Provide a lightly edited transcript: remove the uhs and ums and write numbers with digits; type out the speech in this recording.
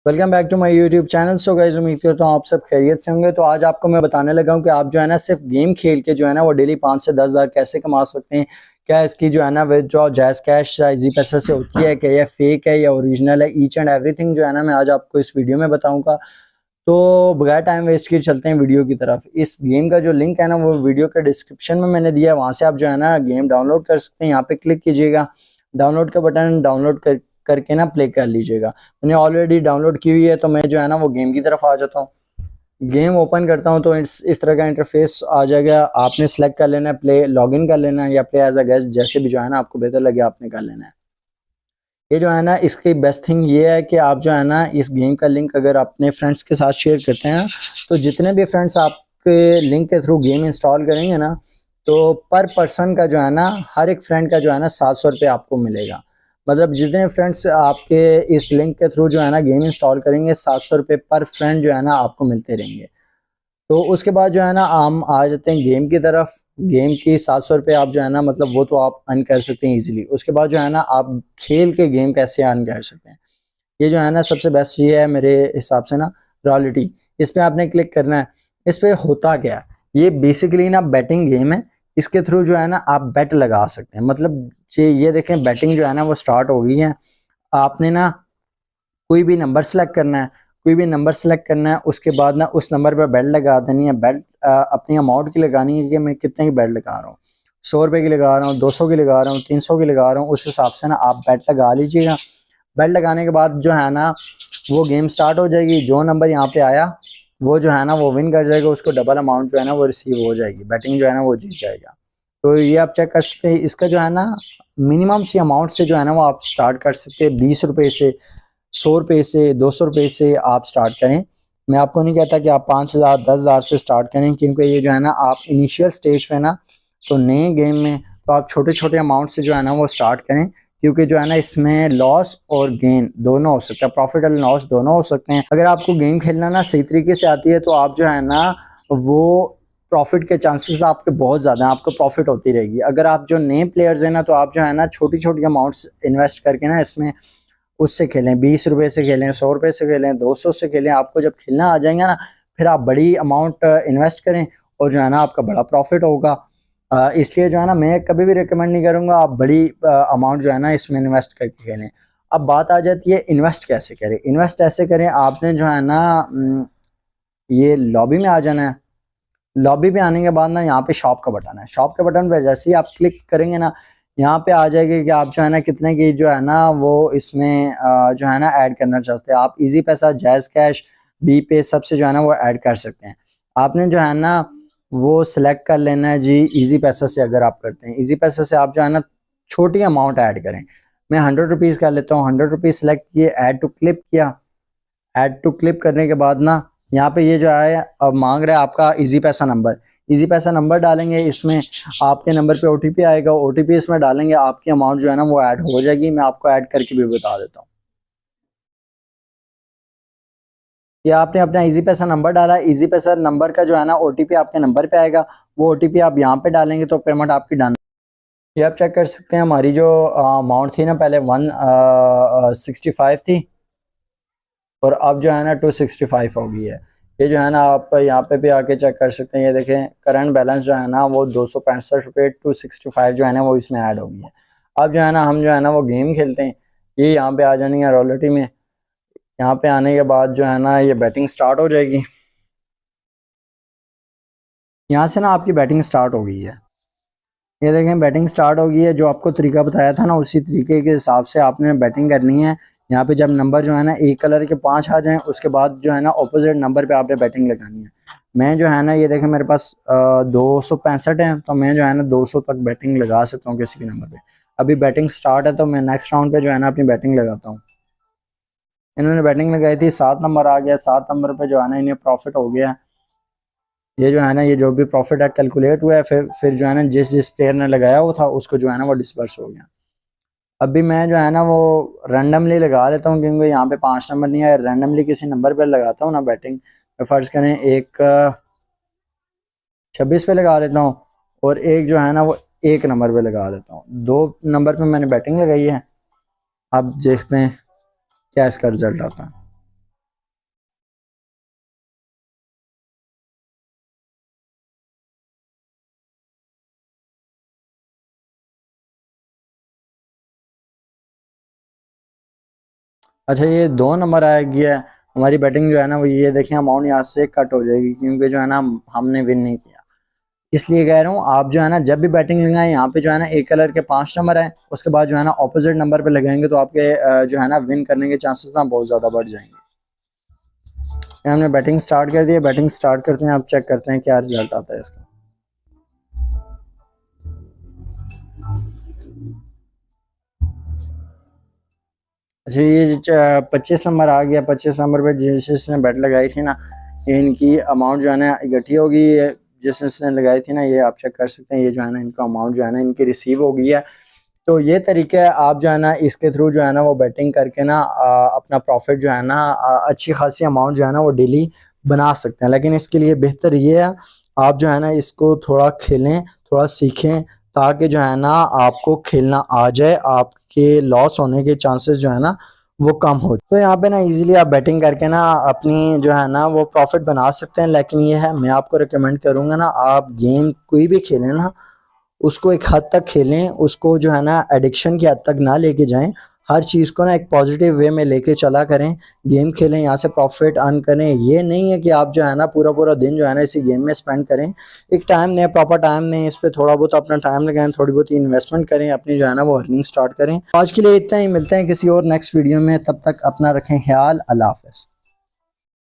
Welcome back to my YouTube channel. So guys, उम्मीद करता हूँ आप सब खैरियत से होंगे। तो आज आपको मैं बताने लगा हूँ कि आप जो है ना सिर्फ गेम खेल के जो है ना वो डेली 5 से 10 हज़ार कैसे कमा सकते हैं। क्या इसकी जो है ना विदड्रॉ जैज़ कैश या इजी पैसा से होती है, क्या यह फेक है या ओरिजिनल है, ईच एंड एवरीथिंग जो है ना मैं आज आपको इस वीडियो में बताऊंगा। तो बगैर टाइम वेस्ट किए चलते हैं वीडियो की तरफ। इस गेम का जो लिंक है ना वो वीडियो के डिस्क्रिप्शन में मैंने दिया है, वहाँ से आप जो है ना गेम डाउनलोड कर सकते हैं। यहाँ पे क्लिक कीजिएगा, डाउनलोड का बटन डाउनलोड करके ना प्ले कर लीजिएगा। मैंने ऑलरेडी डाउनलोड की हुई है, तो मैं जो है ना वो गेम की तरफ आ जाता हूँ। गेम ओपन करता हूँ तो इस तरह का इंटरफेस आ जाएगा। आपने सेलेक्ट कर लेना है प्ले, लॉगिन कर लेना है या प्ले एज अ गेस्ट, जैसे भी जो है ना आपको बेहतर लगे आपने कर लेना है। ये जो है ना इसकी बेस्ट थिंग ये है कि आप जो है ना इस गेम का लिंक अगर अपने फ्रेंड्स के साथ शेयर करते हैं तो जितने भी फ्रेंड्स आपके लिंक के थ्रू गेम इंस्टॉल करेंगे ना, तो पर पर्सन का जो है ना हर एक फ्रेंड का जो है ना 700 रुपये आपको मिलेगा। मतलब जितने फ्रेंड्स आपके इस लिंक के थ्रू जो है ना गेम इंस्टॉल करेंगे, 700 रुपये पर फ्रेंड जो है ना आपको मिलते रहेंगे। तो उसके बाद जो है ना हम आ जाते हैं गेम की तरफ। गेम की 700 रुपये आप जो है ना मतलब वो तो आप अर्न कर सकते हैं इजीली। उसके बाद जो है ना आप खेल के गेम कैसे अर्न कर सकते हैं, ये जो है ना सबसे बेस्ट ये है मेरे हिसाब से ना, रॉयल्टी। इस पर आपने क्लिक करना है। इस पर होता क्या है, ये बेसिकली ना बैटिंग गेम है। इसके थ्रू जो है ना आप बेट लगा सकते हैं। मतलब ये देखें बैटिंग जो है ना वो स्टार्ट हो गई है। आपने ना कोई भी नंबर सेलेक्ट करना है, कोई भी नंबर सेलेक्ट करना है। उसके बाद ना उस नंबर पर बेट लगा देनी है। बेट अपनी अमाउंट की लगानी है कि मैं कितने की बेट लगा रहा हूँ। 100 रुपये की लगा रहा हूँ, 200 की लगा रहा हूँ, 300 की लगा रहा हूँ। उस हिसाब से ना आप बेट लगा लीजिएगा। बेट लगाने के बाद जो है ना वो गेम स्टार्ट हो जाएगी। जो नंबर यहाँ पे आया वो जो है ना वो विन कर जाएगा, उसको डबल अमाउंट जो है ना वो रिसीव हो जाएगी, बैटिंग जो है ना वो जीत जाएगा। तो ये आप चेक कर सकते हैं। इसका जो है ना मिनिमम सी अमाउंट से जो है ना वो आप स्टार्ट कर सकते हैं। 20 रुपये से, 100 रुपये से, 200 रुपये से आप स्टार्ट करें। मैं आपको नहीं कहता कि आप 5 हज़ार 10 हज़ार से स्टार्ट करें, क्योंकि ये जो है ना आप इनिशियल स्टेज पे ना, तो नए गेम में तो आप छोटे छोटे अमाउंट से जो है ना वो स्टार्ट करें। क्योंकि जो है ना इसमें लॉस और गेन दोनों हो सकता है, प्रॉफिट और लॉस दोनों हो सकते हैं। अगर आपको गेम खेलना ना सही तरीके से आती है तो आप जो है ना वो प्रॉफिट के चांसेस आपके बहुत ज़्यादा हैं, आपको प्रॉफिट होती रहेगी। अगर आप जो नए प्लेयर्स हैं ना, तो आप जो है ना छोटी छोटी अमाउंट्स इन्वेस्ट करके ना इसमें उससे खेलें। 20 रुपये से खेलें, 100 रुपये से खेलें, 200 से खेलें। आपको जब खेलना आ जाएगा ना फिर आप बड़ी अमाउंट इन्वेस्ट करें और जो है ना आपका बड़ा प्रॉफिट होगा। इसलिए जो है ना मैं कभी भी रिकमेंड नहीं करूँगा आप बड़ी अमाउंट जो है ना इसमें इन्वेस्ट करके खेलें। अब बात आ जाती है इन्वेस्ट कैसे करें। इन्वेस्ट ऐसे करें, आपने जो है ना ये लॉबी में आ जाना है। लॉबी पे आने के बाद ना यहाँ पे शॉप का बटन है। शॉप के बटन पे जैसे ही आप क्लिक करेंगे ना, यहाँ पे आ जाएगी कि आप जो है ना कितने की जो है ना वो इसमें जो है ना ऐड करना चाहते हैं। आप इजी पैसा, जैज़ कैश, बी पे सबसे जो है ना वो ऐड कर सकते हैं। आपने जो है ना वो सिलेक्ट कर लेना है जी इजी पैसा से। अगर आप करते हैं इजी पैसा से, आप जो है ना छोटी अमाउंट ऐड करें। मैं 100 रुपीज़ कर लेता हूँ। 100 रुपीज़ सेलेक्ट किए, ऐड टू क्लिप किया। ऐड टू क्लिप करने के बाद ना यहाँ पे ये जो है अब मांग रहा है आपका इजी पैसा नंबर। इजी पैसा नंबर डालेंगे, इसमें आपके नंबर पे ओटीपी आएगा। ओटीपी इसमें डालेंगे, आपकी अमाउंट जो है ना वो ऐड हो जाएगी। मैं आपको ऐड करके भी बता देता हूँ। ये आपने अपना इजी पैसा नंबर डाला, इजी पैसा नंबर का जो है ना ओटीपी आपके नंबर पे आएगा। वो ओटीपी आप यहाँ पे डालेंगे तो पेमेंट आपकी डन। ये आप चेक कर सकते हैं, हमारी जो अमाउंट थी ना पहले 165 थी और अब जो है ना 265 हो गई है। ये जो है ना आप यहाँ पे भी आके चेक कर सकते हैं। ये देखें करंट बैलेंस जो है ना वो 265 रुपये 265 जो है ना वो इसमें ऐड हो गई है। अब जो है ना हम जो है ना वो गेम खेलते हैं। ये यहाँ पे आ जानी है रॉयल्टी में। यहाँ पे आने के बाद जो है ना ये बैटिंग स्टार्ट हो जाएगी। यहाँ से ना आपकी बैटिंग स्टार्ट हो गई है। ये देखें बैटिंग स्टार्ट हो गई है। जो आपको तरीका बताया था ना उसी तरीके के हिसाब से आपने बैटिंग करनी है। यहाँ पे जब नंबर जो है ना एक कलर के 5 आ जाएं, उसके बाद जो है ना ऑपोजिट नंबर पे आपने बैटिंग लगानी है। मैं जो है ना ये देखें मेरे पास 265 है, तो मैं जो है ना 200 तक बैटिंग लगा सकता हूँ किसी भी नंबर पे। अभी बैटिंग स्टार्ट है तो मैं नेक्स्ट राउंड पे जो है ना अपनी बैटिंग लगाता हूँ। इन्होंने बैटिंग लगाई थी, 7 नंबर आ गया। 7 नंबर पे जो है ना इन्हें प्रॉफिट हो गया। ये जो है ना ये जो भी प्रॉफिट है कैलकुलेट हुआ है, फिर जो है ना जिस जिस प्लेयर ने लगाया हुआ था उसको जो है ना वो डिस्पर्स हो गया। अभी मैं जो है ना वो रैंडमली लगा लेता हूँ, क्योंकि यहाँ पे 5 नंबर नहीं है। रैंडमली किसी नंबर पे लगाता हूँ ना बैटिंग। फर्ज करें एक 26 पे लगा देता हूँ और एक जो है ना वो 1 नंबर पे लगा देता हूँ। 2 नंबर पे मैंने बैटिंग लगाई है। अब देखते हैं क्या इसका रिजल्ट आता है। अच्छा ये 2 नंबर आ गया है। हमारी बैटिंग जो है ना वो ये देखें, अमाउंट यहाँ से कट हो जाएगी क्योंकि जो है ना हमने विन नहीं किया। इसलिए कह रहा हूँ आप जो है ना जब भी बैटिंग लगाएं, यहाँ पे जो है ना एक कलर के 5 नंबर है, उसके बाद जो है ना ऑपोजिट नंबर पे लगाएंगे तो आपके जो है ना विन करने के चांसेस ना बहुत ज़्यादा बढ़ जाएंगे। हमने बैटिंग स्टार्ट कर दी है, बैटिंग स्टार्ट करते हैं, आप चेक करते हैं क्या रिजल्ट आता है इसका। अच्छा ये 25 नंबर आ गया। 25 नंबर पे जिसने बैट लगाई थी ना, ये इनकी अमाउंट जो है ना इकट्ठी होगी। जिसने लगाई थी ना, ये आप चेक कर सकते हैं, ये जो है ना इनका अमाउंट जो है ना इनकी रिसीव हो गई है। तो ये तरीका है, आप जो है ना इसके थ्रू जो है ना वो बैटिंग करके ना अपना प्रॉफिट जो है ना अच्छी खासी अमाउंट जो है ना वो डेली बना सकते हैं। लेकिन इसके लिए बेहतर ये है आप जो है ना इसको थोड़ा खेलें, थोड़ा सीखें, ताकि जो है ना आपको खेलना आ जाए, आपके लॉस होने के चांसेस जो है ना वो कम हो। तो यहाँ पे ना इजीली आप बैटिंग करके ना अपनी जो है ना वो प्रॉफिट बना सकते हैं। लेकिन ये है, मैं आपको रिकमेंड करूँगा ना आप गेम कोई भी खेलें ना उसको एक हद तक खेलें, उसको जो है ना एडिक्शन की हद तक ना लेके जाएं। हर चीज़ को ना एक पॉजिटिव वे में लेके चला करें, गेम खेलें, यहाँ से प्रॉफिट अर्न करें। ये नहीं है कि आप जो है ना पूरा पूरा दिन जो है ना इसी गेम में स्पेंड करें। एक टाइम दें, प्रॉपर टाइम दें, इस पर थोड़ा बहुत अपना टाइम लगाएं, थोड़ी बहुत इन्वेस्टमेंट करें, अपनी जो है ना वो अर्निंग स्टार्ट करें। आज के लिए इतना ही, मिलते हैं किसी और नेक्स्ट वीडियो में, तब तक अपना रखें ख्याल। अल्लाह हाफ़िज़।